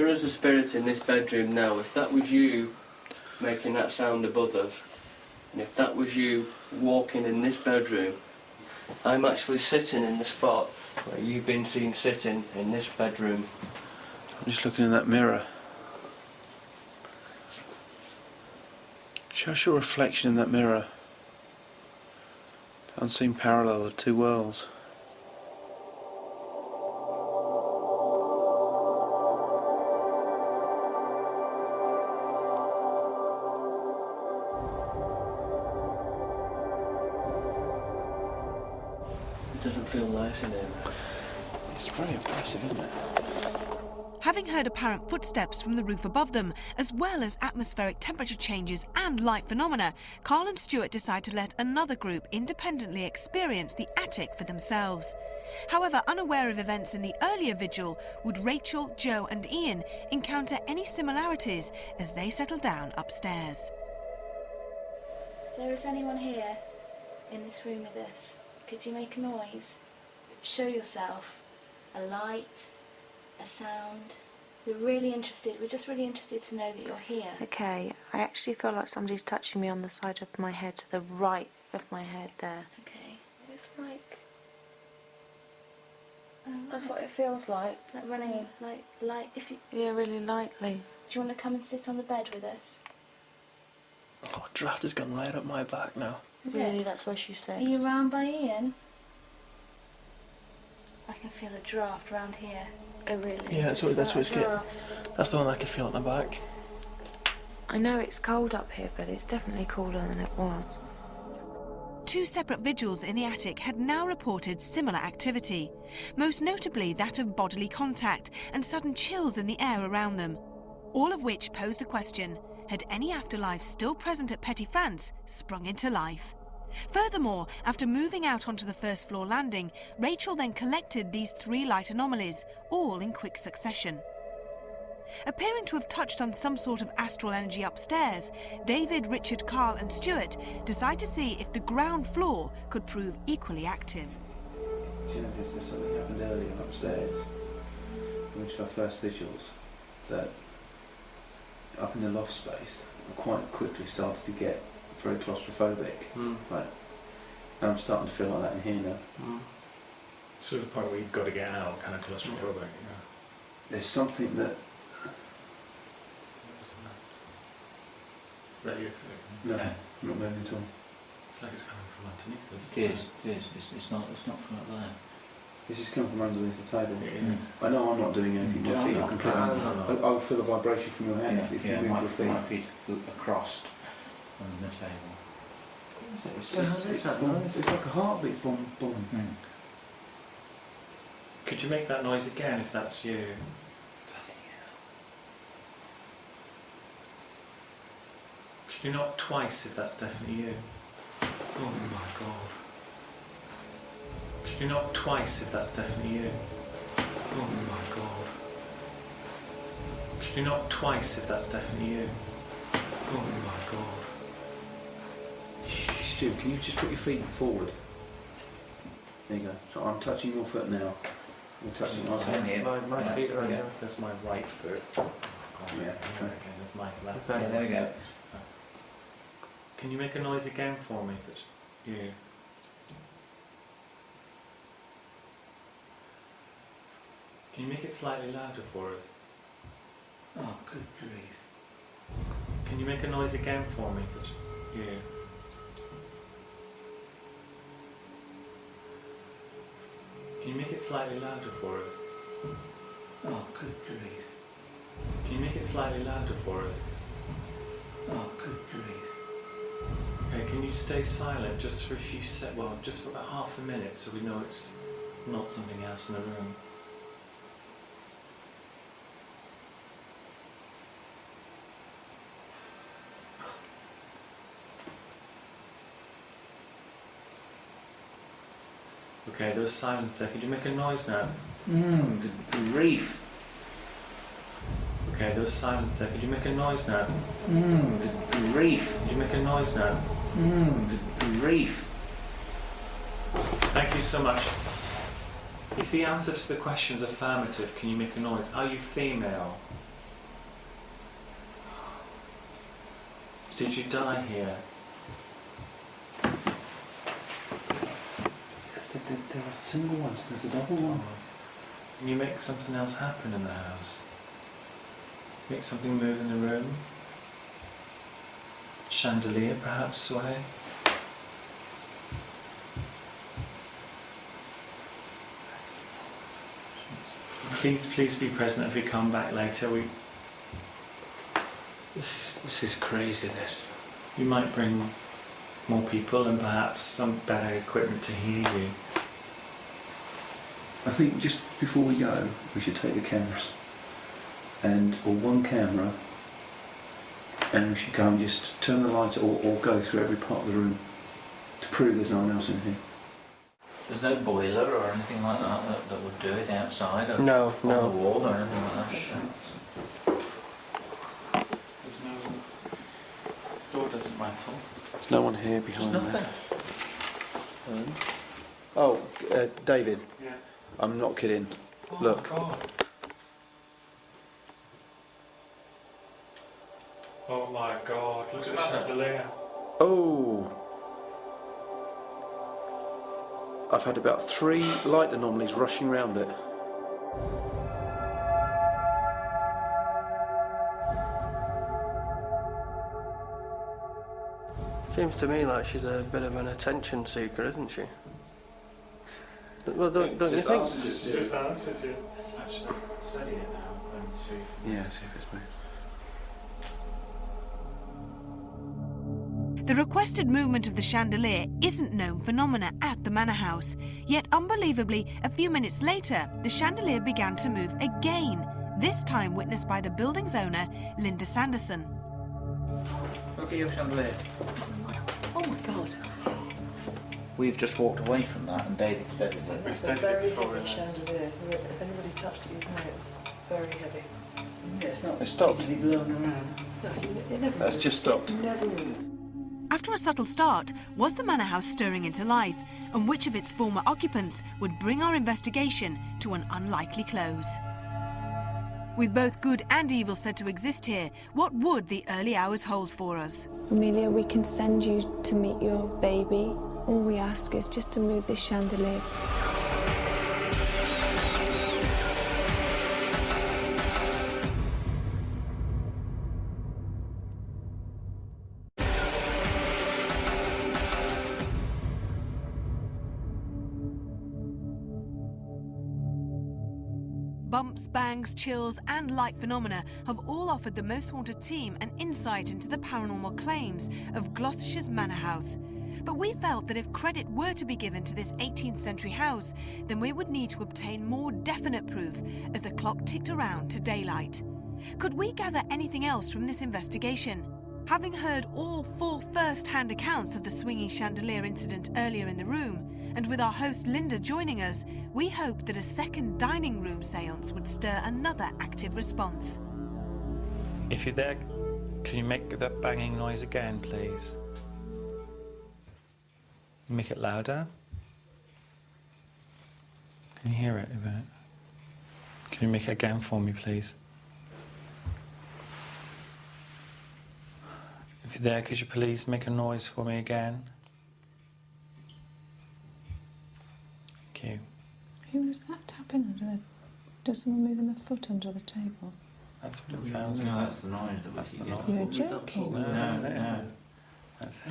is a spirit in this bedroom now. If that was you making that sound above us, and if that was you walking in this bedroom, I'm actually sitting in the spot where you've been seen sitting in this bedroom. I'm just looking in that mirror. Just your reflection in that mirror. The unseen parallel of two worlds. It doesn't feel nice in here. It's very impressive, isn't it? Having heard apparent footsteps from the roof above them, as well as atmospheric temperature changes and light phenomena, Carl and Stuart decide to let another group independently experience the attic for themselves. However, unaware of events in the earlier vigil, would Rachel, Joe and Ian encounter any similarities as they settle down upstairs? If there is anyone here in this room with us, could you make a noise? Show yourself. A light, a sound. We're just really interested to know that you're here. Okay, I actually feel like somebody's touching me on the side of my head, to the right of my head there. Okay. It's like... That's what it feels like. Like running, like if you... Yeah, really lightly. Do you want to come and sit on the bed with us? Oh, draft has gone right up my back now. Is Really, it? that's where she says. Are you round by Ian? I can feel a draft round here. Oh, really? Yeah, that's what it's getting. Draft. That's the one I can feel at my back. I know it's cold up here, but it's definitely colder than it was. Two separate vigils in the attic had now reported similar activity, most notably that of bodily contact and sudden chills in the air around them, all of which pose the question, had any afterlife still present at Petite France sprung into life? Furthermore, after moving out onto the first floor landing, Rachel then collected these three light anomalies, all in quick succession. Appearing to have touched on some sort of astral energy upstairs, David, Richard, Carl and Stuart decide to see if the ground floor could prove equally active. Do you know there's something happened earlier upstairs, which is our first visuals, that up in the loft space I quite quickly started to get very claustrophobic. Like, and I'm starting to feel like that in here now. Sort of the point where you've got to get out, kind of claustrophobic. Yeah. There's something that... That you're No, not moving at all. It's like it's coming from underneath us. It is. It's not from up there. This is coming from underneath the table. Yeah. I know I'm not doing anything. My feet are completely... I would feel a vibration from your hand if you move your feet. My feet are crossed on the table. It's like a heartbeat. Boom, boom. Could you make that noise again if that's you? Could you knock twice if that's definitely you? Oh my god. Could you knock twice if that's definitely you? Oh my god. Could you knock twice if that's definitely you? Oh my god. Stu, can you just put your feet forward? There you go. So I'm touching your foot now. You're touching my hand. My feet are Yeah, that's my right foot. Yeah. Okay, that's my left. Okay. Yeah, there we go. Can you make a noise again for me if it's you? Can you make it slightly louder for us? Oh, good grief. Can you make a noise again for me if it's you? Can you make it slightly louder for us? Oh, good grief. Can you make it slightly louder for us? Oh, good grief. Okay, can you stay silent just for a few just for about half a minute so we know it's not something else in the room? Okay, there was silence there. Could you make a noise now? Good grief. Okay, there was silence there. Could you make a noise now? Good grief. Could you make a noise now? Good grief. Thank you so much. If the answer to the question is affirmative, can you make a noise? Are you female? Did you die here? There are single ones, there's a double one. Can you make something else happen in the house? Make something move in the room? Chandelier perhaps sway? Please be present if we come back later. This is crazy, this. You might bring more people and perhaps some better equipment to hear you. I think just before we go, we should take the cameras or one camera, and we should go and just turn the lights or go through every part of the room to prove there's no one else in here. There's no boiler or anything like that would do it outside or No, on no. the wall or anything like that. There's no door doesn't rattle. There's no one here There's behind nothing. there. David, Yeah. I'm not kidding. Oh Look. my God. Oh my God, look at the chandelier. Oh! I've had about 3 light anomalies rushing round it. Seems to me like she's a bit of an attention seeker, isn't she? Well, don't you think? Just answered you. Actually, study it now and see. Yeah, see if it's moved. The requested movement of the chandelier isn't known phenomena at the Manor House, yet unbelievably, a few minutes later, the chandelier began to move again, this time witnessed by the building's owner, Linda Sanderson. Look at your chandelier. Oh my God. We've just walked away from that and David steadied it. We That's a studied it very before, heavy isn't it? chandelier. If anybody touched it, you'd know it was very heavy. Yeah, it's not. It stopped. No, it never That's moved. just stopped. It never moved. After a subtle start, was the Manor House stirring into life, and which of its former occupants would bring our investigation to an unlikely close? With both good and evil said to exist here, what would the early hours hold for us? Amelia, we can send you to meet your baby. All we ask is just to move this chandelier. Bumps, bangs, chills and light phenomena have all offered the Most Haunted team an insight into the paranormal claims of Gloucestershire's Manor House. But we felt that if credit were to be given to this 18th century house, then we would need to obtain more definite proof as the clock ticked around to daylight. Could we gather anything else from this investigation? Having heard all 4 first-hand accounts of the swinging chandelier incident earlier in the room, and with our host Linda joining us, we hope that a second dining room séance would stir another active response. If you're there, can you make that banging noise again, please? Make it louder. Can you hear it a bit? Can you make it again for me, please? If you're there, could you please make a noise for me again? Thank you. Who was that tapping under the... Does someone moving their foot under the table? That's what it sounds No, like. that's the noise that That's the we noise. You're joking. No, that's it. That's it.